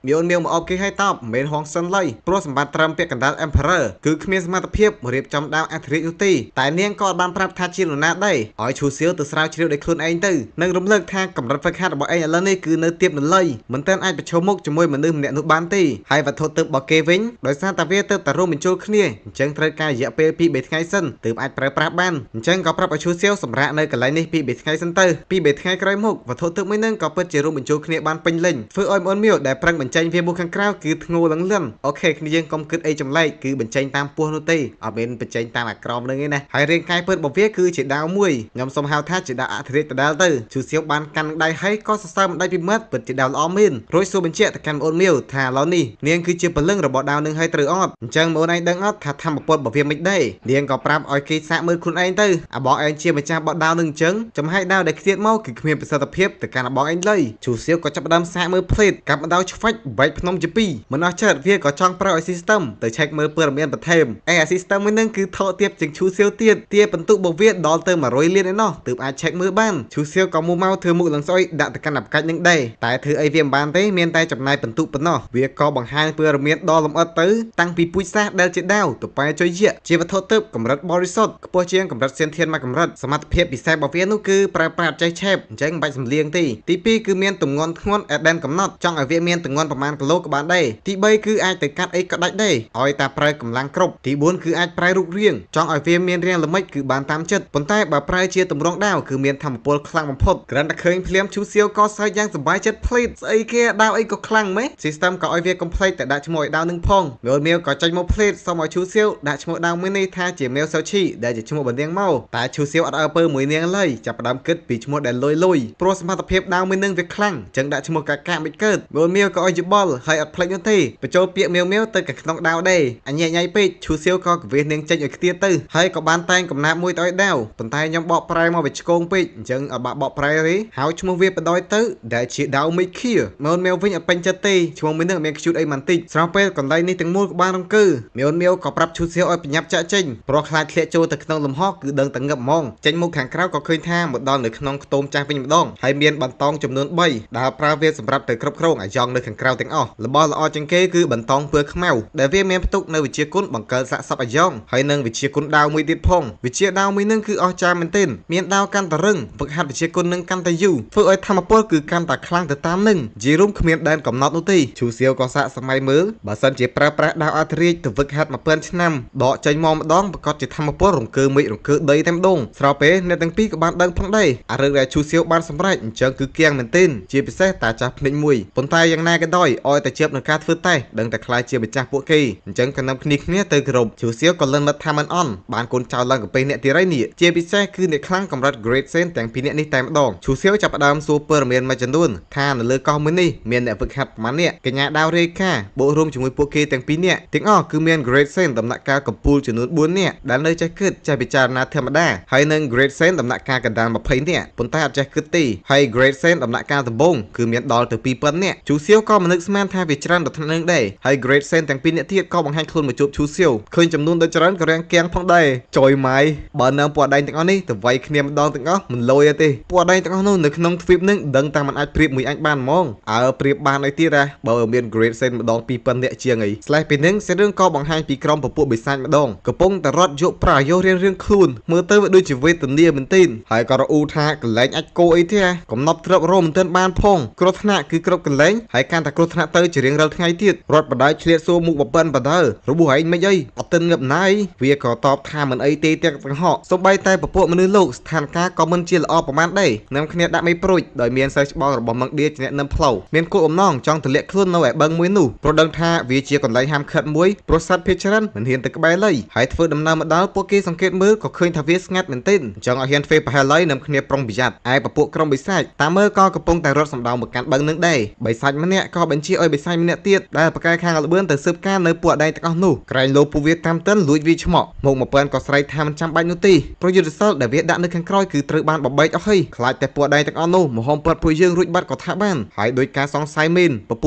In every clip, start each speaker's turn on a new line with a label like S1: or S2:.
S1: មានមានមកអបគេឲ្យតបមិនហងសិនឡើយព្រោះសម្បត្តិត្រឹមពាក្យកណ្ដាល Emperor គឺគ្មានសមត្ថភាពរៀបចំដាវអធិរាជនោះទេតែនាងក៏បានប្រាប់ថាជានរណាដែរឲ្យឈូសៀវទៅស្រាវជ្រាវដោយខ្លួនឯងទៅនិងរំលឹកថាកម្រិតហ្វឹកហាត់របស់ឯងឥឡូវនេះគឺនៅទាបនៅឡើយមិនទាន់អាចប្រឈមមុខជាមួយមនុស្សម្នាក់នោះបានទេហើយវត្ថុទើបរបស់គេវិញដោយសារតែវាទើបតែរួមបញ្ចូលគ្នាអញ្ចឹងត្រូវការរយៈពេល 2-3 ថ្ងៃសិនទើបអាចប្រើប្រាស់បានអញ្ចឹងក៏ប្រាប់ឲ្យឈូសៀវសម្រាប់នៅកន្លែងនេះ 2-3 ថ្ងៃសិនទៅ 2-3 ថ្ងៃក្រោយមកវត្ថុទើបមួយនឹងក៏ពិតជារួមបញ្ចូលគ្នាបានពេញលេញធ្វើឲ្យអូនមៀវដែលប្រឹងបញ្ចេញវាមកខាងក្រៅគឺធ្ងោលឹងលឹមអូខេគ្នាយើងកុំគិតអីចម្លែកគឺបញ្ចេញតាមពោះនោះទេអត់មានបញ្ចេញតាមអាក្រមនឹងទេណាហើយរាងកាយពិតរបស់វាគឺជាដាវមួយខ្ញុំសូមហៅថាជាដាវអធិរាជដដែលទៅឈូសៀវបានកាន់ដៃហើយក៏សរសើរមិនដៃពីមាត់ពិតជាដាវល្អមែនរួចសួរបញ្ជាក់ទៅកាន់អូនមៀវថាឥឡូវនេះនាងគឺជាពលឹងរបស់ដាវនឹងហើយត្រូវអត់អញ្ចឹងអូនឯងដឹងអត់ថាធម្មពលរបស់វាមិនដែរនាងក៏ប្រាប់ឲ្យគេសាកមើលខ្លួនឯងទៅអាបងឯងជាម្ចាស់បោះដាវនឹងអញ្ចឹងចំហាយដាវដែលខ្ទាតមកគឺគ្មានប្រសិទ្ធភាពទៅកាន់អាបងឯងឡើយឈូសៀវក៏ចាប់ផ្ដើមសាកមើលផ្លេតកាប់ម្ដៅឆ្វាច់បែកភ្នំជាពីរមិនអស់ចិត្តវាក៏ចង់ប្រើឲ្យ system ទៅឆែកមើលព័ត៌មានបន្ថែមអា system មួយនឹងគឺថតទៀតជាងឈូសៀវទៀតទាបន្ទុករបស់វាដល់ទៅ100លានឯណោះទើបអាចឆែកមើលបានឈូសៀវក៏មកធ្វើមុខឡើងស្អុយដាក់ទៅកាន់អាប់កាច់នឹងដែរតែធ្វើអីវាមិនបានទេមានតែចំណាយបន្ទុកប៉ុណ្ណោះវាក៏បង្ហាញព័ត៌មានដ៏លម្អិតទៅតាំងពីពូជសាសដែលជាដាវទៅប៉ែចុយយៈជាវត្ថុទើបកម្រិតបរិសុទ្ធខ្ពស់ជាងកម្រិតសៀនធានមួយកម្រិតសមត្ថភាពពិសេសរបស់វានោះគឺប្រើប្រាស់ចេះឆេបអញ្ចឹងមិនបាច់សម្លៀងទេទី2គឺមានទម្ងន់ធ្ងន់អេដែនកំណត់ចង់ឲ្យវាមានទម្ងន់ប្រមាណគីឡូក៏បានដែរទី3គឺអាចទៅកាត់អីក៏ដាច់ដែរឲ្យតែប្រើកម្លាំងគ្រប់ទី4គឺអាចប្រើរូបរាងចង់ឲ្យវាមានរាងល្មិចគឺបានតាមចិត្តប៉ុន្តែបើប្រើជាទម្រង់ដាវគឺមានធម្មពលខ្លាំងបំផុតគ្រាន់តែឃើញភ្លាមឈូសៀវក៏សើចយ៉ាងសប្បាយចិត្តភ្លេតស្អីគេដាវអីក៏ខ្លាំងម៉េច system ក៏ឲ្យវាកុំភ្លេចតែដាក់ឈ្មោះឲ្យដាវនឹងផងមៀវក៏ចេញមកភ្លេតសុំឲ្យឈូសៀវដាក់ឈ្មោះដាវមួយនេះថាជាមៀវសូឈីដែលជាឈ្មោះបណ្ដៀងមកតែឈូសៀវអត់អើពើមួយនាងឡើយចាប់ផ្ដើមគិតពីឈ្មោះដែលលុយព្រោះសមត្ថភាពដាវមួយនឹងវាខ្លាំងចឹងដាក់ឈ្មោះកាកាមិនកើតមៀវក៏ឲ្យយោបល់ហើយអត់ភ្លេចនោះទេបញ្ចូលពាក្យមៀវទៅក្នុងដាវដែរអញញ៉ៃពេកឈូសៀវក៏កវេសនាងចេញឲ្យខ្ទាតទៅហើយក៏បានតែងកំណាប់មួយទៅឲ្យដាវប៉ុន្តែខ្ញុំបកប្រែមកវាឆ្កងពេកអញ្ចឹងអត់បាក់បកប្រែទេហើយឈ្មោះវាបដ ாய் ទៅដែលជាដាវមីខៀមៀវវិញអត់ពេញចិត្តទេឈ្មោះមួយនឹងមានខ្ជូតអីមិនតិចស្រោះពេលកន្លែងនេះទាំងមូលក៏បានរង្គើមៀវក៏ប្រាប់ឈូសៀវឲ្យប្រញាប់ចាក់ចេញព្រោះខ្លាចធ្លាក់ចូលទៅក្នុងលំហគឺដឹងតែងឹបហ្មងចេញមុខខាងក្រៅក៏ឃើញថាមកដល់នៅក្នុងខ្ទមចាស់វិញម្ដងហើយមានបន្តងចំនួន3ដែលប្រើវាសម្រាប់ទៅគ្រប់គ្រងអាយ៉ងនៅខាងក្រៅទាំងអស់របស់ល្អជាងគេគឺបន្តងពើខ្មៅដែលវាមានផ្ទុកនៅវិជាគុណបង្កើតសាកសពអាយ៉ងហើយនឹងវិជាគុណដាវមួយទៀតផងវិជាដាវមួយនឹងគឺអស្ចារ្យមែនទែនមានដាវកាន់តែរឹងហ្វឹកហាត់វិជាគុណនឹងកាន់តែយូរធ្វើឲ្យធម្មពលគឺកាន់តែខ្លាំងទៅតាមនឹងជារួមគ្មានដែនកំណត់នោះទេឈូសៀវក៏សាកសម័យមើលបើសិនជាប្រើប្រាស់ដាវអធិរាជទៅហ្វឹកហាត់1000ឆ្នាំដកចេញមកម្ដងប្រកាសជាធម្មពលរង្គើមេឃរង្គើដីតែម្ដងស្របពេលអ្នកទាំងពីរក៏បានដឹងផងដែរអារឿងដែលឈូសៀវបានសម្រេចអញ្ចឹងគឺគៀងមែនទែនជាពិសេសតាចាស់ភ្នែកមួយប៉ុន្តែយ៉ាងណាក៏ដោយឲ្យតែជាប់នឹងការធ្វើតេស្តដឹងតែខ្លាចជាម្ចាស់ពួកគេអញ្ចឹងក៏នាំគ្នាទៅគោរពឈូសៀវក៏លិនមិត្តថាមិនអន់បានកូនចៅឡើងកាពេអ្នកទីរៃនេះជាពិសេសគឺអ្នកខ្លាំងកម្រិត Great Sen ទាំងពីរអ្នកនេះតែម្ដងឈូសៀវចាប់ផ្ដើមសួរព័ត៌មានមួយចំនួនថានៅលើកោះមួយនេះមានអ្នកហ្វឹកហាត់ប្រមាណអ្នកកញ្ញាដាវរេខាបូករួមជាមួយពួកគេទាំងពីរនាក់ទាំងអស់គឺមាន Great Sen ដំណាក់កាលកំពូលចំនួន4នាក់ដែលនៅចេះគិតចេះពិចារណាធម្មតាហើយនឹង Great Sen ដំណាក់កាលកណ្ដាល20នាក់ប៉ុន្តែអត់ចេះគិតទេហើយ Great Sen ដំណាក់កាលដំបូងគឺមានដល់ទៅ2000នាក់ឈូសៀវក៏មិននឹកស្មានថាវាច្រើនដល់ថ្នាក់នឹងដែរហើយ Great Sen ទាំងពីរនាក់ទៀតក៏បង្ហាញខ្លួនមកជួបឈូសៀវឃើញចំនួនដ៏ច្រើនក៏រាំងគាំងផងដែរចយម៉ៃបើនៅពួកដែងទាំងអស់នេះទៅវាយគ្នាម្ដងទាំងអស់មិនលយទេពួកដែងទាំងអស់នោះនៅក្នុងទ្វីបនឹងដឹងតែមិនអាចប្រៀបមួយអញបានហ្មងប្រៀបបានអីទៀតបើមាន Great Sen ម្ដង2000នាក់ជាងអីស្លេះពីនឹងសេរឿងក៏បង្ហាញពីក្រុមពពួកបិសាចម្ដងកំពុងតែរត់យកប្រាយោរៀងខ្លួនមើលទៅវាដូចជាវេទនាមែនទែនហើយក៏រអ៊ូថាកលែងអាចគោអីទេកំណប់ទ្រពរមមិនទាន់បានផងគ្រោះថ្នាក់គឺគ្រប់កលែងហើយកាន់តែគ្រោះថ្នាក់ទៅជារៀងរាល់ថ្ងៃទៀតរត់បដាយឆ្លៀតសួរមុខបបិនបដើរបួសឯងមិនអីអត់ទិនងឹបណាយវាក៏តបថាមិនអីទេទាំងហកសូម្បីតែពពួកមនុស្សលោកស្ថានភាពក៏មិនជាល្អប្រមាណដែរនាំគ្នាដាក់មេប្រូចដោយមានសិស្សច្បងរបស់មឹងដៀជាអ្នកនឹមផ្លូវមានគោលបំណងចង់ទម្លាក់ខ្លួននៅឯបឹងមួយនោះព្រោះដឹងថាវាជាកន្លែងហាមឃាត់មួយព្រោះសត្វភាគច្រើនមិនហ៊ានទៅក្បែរឡើយហើយធ្វើដំណើរមកដល់ពួកគេសង្កេតមើលក៏ឃើញថាវាស្ងាត់មែនទែនចង់ឲ្យហ៊ានធ្វើប្រហែលឡើយនាំគ្នាប្រុងប្រយ័ត្នឯពពួកក្រុមបិសាចតាមមើលក៏កំពុងតែរត់សម្ដៅមកកាន់បឹងនឹងដែរបិសាចម្នាក់ក៏បញ្ជាឲ្យបិសាចម្នាក់ទៀតដែលប្រកែកខាងល្បឿនទៅស៊ើបការនៅពួកដែងទាំងអស់នោះក្រែងលោពួកវាតាមតិនលួចវាឆ្មក់មក1000ក៏ស្រែកថាមិនចាំបាច់នោះទេប្រយុទ្ធសិលដែលវាដាក់នៅខាងក្រោយគឺត្រូវបានបបែកអស់ហើយខ្លាចតែពួកដែងទាំងអស់នោះមហមពាត់ពួកយើងរួចបាត់ក៏ថាបានហើយដោយការសង្ស័យមែនពព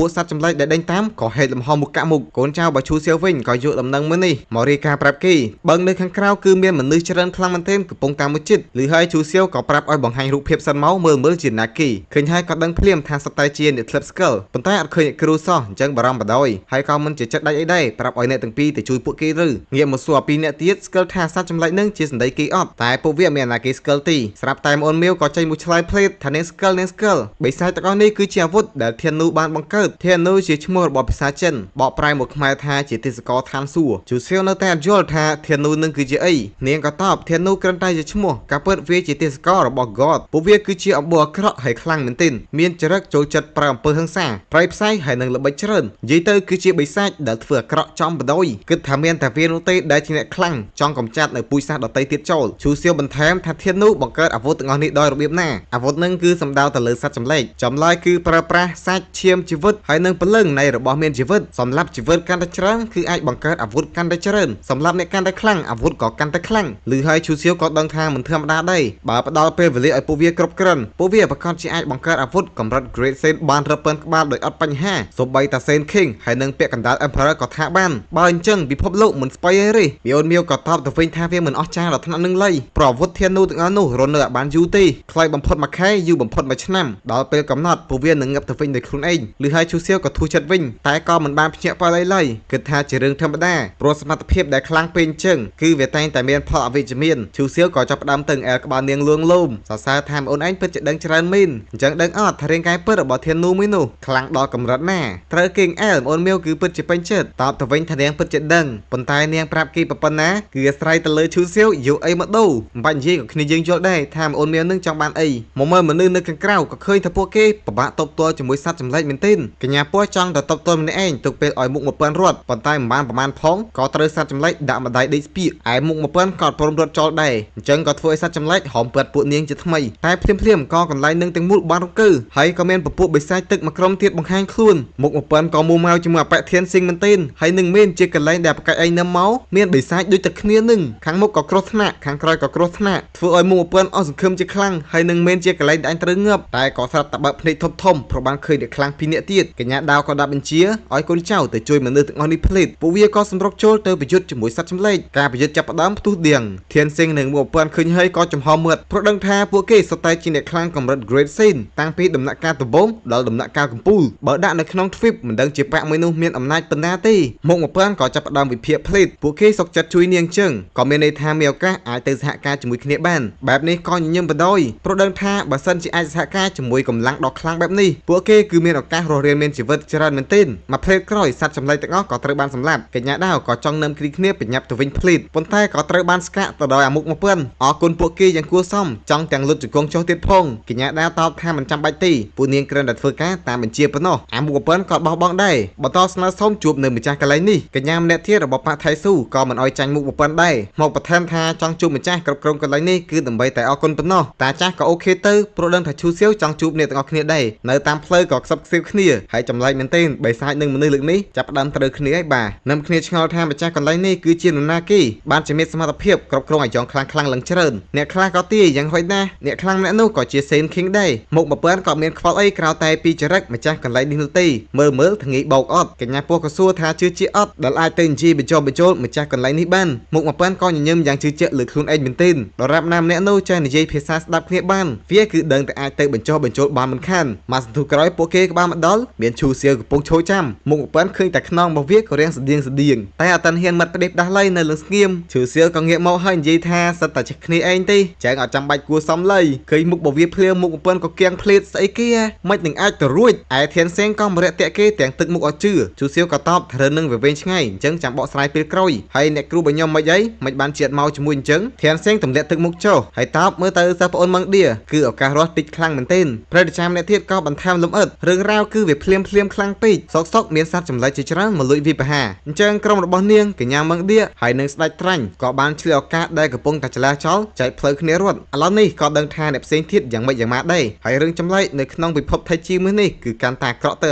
S1: ួកសត្វចម្លែកដែលដេញតាមក៏ហេតុលំហមុខកាក់មុខកូនចៅបើឈូសៀវវិញក៏យកដំណឹងមួយនេះមករាយការណ៍ប្រាប់គេបឹងនៅខាងក្រៅគឺមានមនុស្សច្រើនខ្លាំងមែនទែនកំពុងតាមមួយចិត្តឬហើយឈូសៀវក៏ប្រាប់ឲ្យបង្ហាញរូបភាពសិនមកមើលជាណាគីឃើញហើយក៏ដឹងភ្លាមថាសត្វតែជាអ្នកធ្លាប់ស្គាល់ប៉ុន្តែ ត់ឃើញគ្រូសោះអញ្ចឹងបារម្ភបដ ாய் ហើយក៏មិនជាចិត្តដាច់អីដែរប្រាប់ឲ្យអ្នកទាំងពីរទៅជួយពួកគេឬងាកមកសួរពីអ្នកទៀតស្គាល់ថាសត្វចម្លែកនឹងជាសម្ដីគេអត់តែពួកវាមានអាណាគេស្គាល់ទីស្រាប់តែអូនមៀវក៏ចេញមួយឆ្លើយភ្លេតថានាងស្គាល់បិសាចទាំងអស់នេះគឺជាអាវុធដែលធានូបានបង្កើតធានូជាឈ្មោះរបស់ភាសាចិនបកប្រែមកខ្មែរថាជាទេសកលឋានសួគ៌ជូសៀវនៅតែអត់យល់ថាធានូនឹងគឺជាអីនាងក៏តបធានូគ្រាន់តែជាឈ្មោះការពិតវាជាទេសកលរបស់ God ពួកវាគឺជាអំបូរអាក្រក់ហើយខ្លាំងមែនទែនមានចរិតចូលចិត្តប្រើអំពើហិង្សាប្រៃផ្សៃហើយនឹងល្បិចច្រើននិយាយទៅគឺជាបិសាចដែលធ្វើអាក្រក់ចំបដ ாய் គិតថាមានតែវានោះទេដែលជាអ្នកខ្លាំងចង់កំចាត់នៅពូជសាសន៍ដទៃទៀតចូលជូសៀវបន្ថែមថាធានូបង្កើតអាវុធទាំងអស់នេះដោយរបៀបណាអាវុធនឹងគឺសំដៅទៅលើសត្វចម្លែកចម្លើយគឺប្រើប្រាស់សាច់ឈាមជីវិតហើយនឹងព្រលឹងនៃរបស់មានជីវិតសម្រាប់ជីវិតកាន់តែច្រើនគឺអាចបង្កើតអាវុធកាន់តែច្រើនសម្រាប់អ្នកកាន់តែខ្លាំងអាវុធក៏កាន់តែខ្លាំងឬហើយជូសៀវក៏ដឹងថាមិនធម្មតាដែរបើផ្ដល់ពេលវេលាឲ្យពួកវាគ្រប់គ្រាន់ពួកវាប្រកាសជាអាចបង្កើតអាវុធកម្រិត Great Saint បានរឹបប៉ុនក្បាលដោយអត់បញ្ហាសូម្បីតែ Saint King ហើយនឹងពាក់កណ្ដាល Emperor ក៏ថាបានបើអញ្ចឹងពិភពលោកមិនស្បៃអីទេមីអូនមៀវក៏តបទៅវិញថាវាមិនអស្ចារ្យដល់ថ្នាក់នឹងឡើយប្រអាវុធធានូទាំងអស់នោះរស់នៅបានយូរទេខ្លីបំផុតមួយខែយូរបំផុតមួយឆ្នាំដល់ពេលកំណត់ពួកវានឹងងាប់ទៅវិញដោយខ្លួនឯងឬហើយជូសៀវក៏ធូរចិត្តវិញតែក៏មិនបានភ្ញាក់ផ្អើលអីឡើយគិតថាជារឿងធម្មតាព្រោះសមត្ថភាពដែលខ្លាំងពេកអញ្ចឹងគឺវាតែងតែមានផលអវិជ្ជមានជូសៀវក៏ចាប់ផ្ដើមតឹងអែលក្បាលនាងលួងលោមសរសើរថាអូនឯងពិតជាដឹងច្រើនមែនអញ្ចឹងដឹងអត់ថារាងកាយពិតរបស់ធានូមួយនោះខ្លាំងដល់កម្រិតណាត្រូវគេងអែលអូនមៀវគឺពិតជាពេញចិត្តតបទៅវិញថានាងពិតជាដឹងប៉ុន្តែនាងប្រាប់គេប៉ុណ្ណាគឺអាស្រ័យទៅលើជូសៀវយកអីមកដូរមិនបាច់និយាយក៏គ្នាយើងយល់ដែរថាអូនមៀវនឹងចង់បានអីមកមើលមនុស្សនៅខាងក្រៅក៏ឃើញថាពួកគេពិបាកតបទាល់ជាមួយសត្វចម្លែកមែនទែនកញ្ញាពស់ចង់ទៅតបទាល់ម្នាក់ឯងទុកពេលឲ្យមុខ1000រត់ប៉ុន្តែមិនបានប្រមាណផងក៏ត្រូវសត្វចម្លែកដាក់ម្ដាយដេកស្ពាកឯមុខ1000ក៏ព្រមរត់ចោលដែរអញ្ចឹងក៏ធ្វើឲ្យសត្វចម្លែកហោមពាត់ពួកនាងជាថ្មីតែភ្លាមក៏កន្លែងនឹងទាំងមូលបានរង្គើហើយក៏មានពពួកបិសាចទឹកមួយក្រុមទៀតបង្ហាញខ្លួនមុខ1000ក៏មូម៉ៅជាមួយអបធានស៊ីងមែនទែនហើយនឹងមានជាកន្លែងដែលប្រកាច់ឯងនឹមមកមានបិសាចដូចតែគ្នានឹងខាងមុខក៏គ្រោះថ្នាក់ខាងក្រោយក៏គ្រោះថ្នាក់ធ្វើឲ្យមុខ1000អស់សង្ឃឹមជាខ្លាំងហើយនឹងមានជាកន្លែងដែលអញត្រូវងាប់តែក៏ស្រាប់តែបើកភ្នែកធំព្រោះបានឃើញអ្នកខ្លាំងពីរនាក់ទៀតកញ្ញាដាវក៏ដាក់បញ្ជាឲ្យកូនចៅទៅជួយមនុស្សទាំងអស់នេះភ្លេតពួកវាក៏សម្រុកចូលទៅប្រយុទ្ធជាមួយសត្វចម្លែកការប្រយុទ្ធចាប់ផ្ដើមផ្ទុះដៀងធានសិងនិងមុខ1000ឃើញហើយក៏ចំហមាត់ព្រោះដឹងថាពួកគេសុទ្ធតែជាអ្នកខ្លាំងកម្រិត Great Saint តាំងពីដំណាក់កាលដំបូងដល់ដំណាក់កាលកំពូលបើដាក់នៅក្នុងទ្វីបមិនដឹងជាបាក់មួយនោះមានអំណាចប៉ុណ្ណាទេមុខ1000ក៏ចាប់ផ្ដើមវិភាគភ្លេតពួកគេសុកចិត្តជួយនាងចឹងក៏មានន័យថាមានឱកាសអាចទៅសហការជាមួយគ្នាបានបែបនេះក៏ញញឹមបដ ாய் ព្រោះដឹងថាបើសិនជាអាចសហការជាមួយកម្លាំងដ៏ខ្លាំងបែបនេះពួកគេគឺមានឱកាសរស់រានមានជីវិតច្រើនមែនទែនមកភ្លេតក្រោយសត្វចម្លែកទាំងអស់ក៏ត្រូវបានសម្លាប់កញ្ញាដាវក៏ចង់នឹមគ្រីគ្នាបញ្ញាប់ទៅវិញភ្លេតប៉ុន្តែក៏ត្រូវបានស្កាក់ទៅដោយអាមុខ1000អរគុណពួកគេយ៉ាងគួរសមចង់ទាំងលុតជង្គង់ចុះទៀតផងកញ្ញាដាវតបថាមិនចាំបាច់ទេពួកនាងគ្រាន់តែធ្វើការតាមបញ្ជាប៉ុណ្ណោះអាមុខ1000ក៏បោះបង់ដែរបន្តស្នើសុំជួបនៅម្ចាស់កន្លែងនេះកញ្ញាម្នាក់ទៀតរបស់ប៉ាថៃស៊ូក៏មិនអោយចាញ់មុខ1000ដែរមកបន្ថែមថាចង់ជួបម្ចាស់គ្រប់គ្រងកន្លែងនេះគឺដើម្បីតែអរគុណប៉ុណ្ណោះតាចាស់ក៏អូខេទៅព្រោះដឹងថាឈូសៀវចង់ជួបអ្នកទាំងអស់គ្នាដែរនៅតាមផ្លូវក៏ខ្សឹបខ្សៀវគ្នាហើយចម្លែកមែនទែនបិសាចនឹងមនុស្សលើកនេះចាប់ផ្ដើមត្រូវគ្នាហើយបាទនឹមគ្នាឆ្ងល់ថាម្ចាស់កន្លែងនេះគឺជានរណាគេបានជាមានសមត្ថភាពគ្រប់គ្រងឲ្យចងខ្លាំងឡើងច្រើនអ្នកខ្លះក៏ទាយ៉ាងហុយណាស់អ្នកខ្លាំងម្នាក់នោះក៏ជា Saint King ដែរមុខ1000ក៏មានខ្វល់អីក្រៅតែពីចរិតម្ចាស់កន្លែងនេះនោះទេមើលថ្ងៃបោកអត់កញ្ញាពោះក៏សួរថាជឿជាអត់ដែលអាចទៅនិយាយបញ្ចុះបញ្ចូលម្ចាស់កន្លែងនេះបានមុខ1000ក៏ញញឹមយ៉ាងជឿជាក់លើខ្លួនឯងមែនទែនដរាបណាម្នាក់នោះចេះនិយាយភាសាស្ដាប់គ្នាបានវាគឺដឹងតែអាចទៅបញ្ចុះបញ្ចូលបានមិនខានមកសន្ទុះក្រោយពួកគេក៏បានមកដល់មានឈូសៀវកំពុងឈរចាំមុខ1000ឃើញតែខ្នងរបស់វាក៏រាំងស្តៀងតែអត់តាន់ហ៊ានមាត់ផ្ដេសផ្ដាស់ឡើយនៅលើស្ងៀមឈូសៀវក៏ងាកមកហើយនិយាយថាសិតតែចេះគ្នាឯងទេចែងអត់ចាំបាច់គួរសមឡើយឃើញមុខរបស់វាភ្លាមមុខ1000ក៏គៀងភ្លេតស្អីគេមិននឹងអាចទៅរួចឯធានសេងក៏មរៈតាក់គេទាំងទឹកមុខអត់ជឿជូសៀវក៏តបថារឿងនឹងវាវែងឆ្ងាយអញ្ចឹងចាំបកស្រាយពេលក្រោយហើយអ្នកគ្រូរបស់ខ្ញុំមិនអីមិនបានជាតិមកជាមួយអញ្ចឹងធានសេងទម្លាក់ទឹកមុខចុះហើយតបមើលទៅសិស្សប្អូនម៉ងឌៀគឺឱកាសរស់តិចខ្លាំងមែនទែនព្រឹត្តិការណ៍អ្នកទៀតក៏បន្ថែមលំអិតរឿងរ៉ាវគឺវាភ្លាមខ្លាំងពេកសកមានសត្វចម្លែកជាច្រើនមកលួចវិបហាអញ្ចឹងក្រុមរបស់នាងកញ្ញាម៉ងឌៀហើយនឹងស្ដេចត្រាញ់ក៏បានឆ្លៀតឱកាសដែលកំពុងតែចលាចលចែកផ្លូវគ្នារត់ឥឡូវនេះក៏ដឹងថាអ្នកផ្សេងទៀតយ៉ាងម៉េចយ៉ាងម៉ាដែរហើយរឿងចម្លែកនៅក្នុងពិភពថៃជីមួយនេះគឺកាន់តែអាក្រក់ទៅ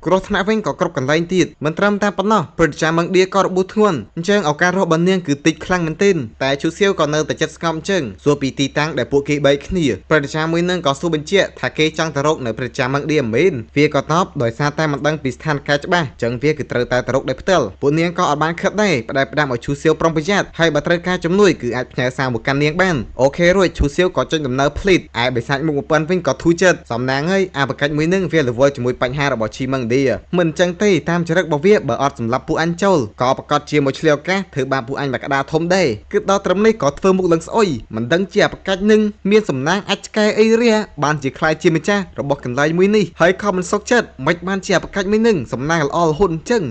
S1: គ្រោះថ្នាក់វិញក៏គ្រប់កន្លែងទៀតមិនត្រឹមតែប៉ុណ្ណោះព្រឹត្តិការណ៍ម៉ងឌៀក៏របួសធ្ងន់អញ្ចឹងឱកាសរស់របស់នាងគឺតិចខ្លាំងមែនទែនតែជូសៀវក៏នៅតែចិត្តស្ងប់អញ្ចឹងសួរពីទីតាំងដែលពួកគេបែកគ្នាព្រឹត្តិការណ៍មួយនឹងក៏សួរបញ្ជាក់ថាគេចង់ទៅរកនៅព្រឹត្តិការណ៍ម៉ងឌៀមែនវាក៏តបដោយសារតែមិនដឹងពីស្ថានភាពច្បាស់អញ្ចឹងវាគឺត្រូវតែទៅរកដោយផ្ទាល់ពួកនាងក៏អត់បានខិតដែរផ្ដាំឲ្យឈូសៀវប្រុងប្រយ័ត្នហើយបើត្រូវការជំនួយគឺអាចផ្ញើសារមកកាន់នាងបានអូខេរួចឈូសៀវក៏ចេញដំណើរភ្លេតឯបិសាចមុខ1000វិញក៏ធូរចិត្តសំណាងហើយអាបកាច់មួយនឹងវារវល់ជាមួយ ចបញ្ហារបស់ឈីម៉ងឌីមិនចឹងទេតាមចរិតរបស់វាបើអត់សម្រាប់ពួកអញចូលក៏ប្រកាសជាមួយឆ្លៀវកាសធ្វើបាបពួកអញមកក្តារធំដែរគឺដល់ត្រឹមនេះក៏ធ្វើមុខឡើងស្អុយមិនដឹងជាប្រកាច់នឹងមានសំណាងអាចឆ្កែអីរះបានជាខ្លាយជាម្ចាស់របស់កន្លែងមួយនេះហើយក៏មិនសុខចិត្តមិនបានជាប្រកាច់មួយនឹងសំណាងល្អរហូតអញ្ចឹង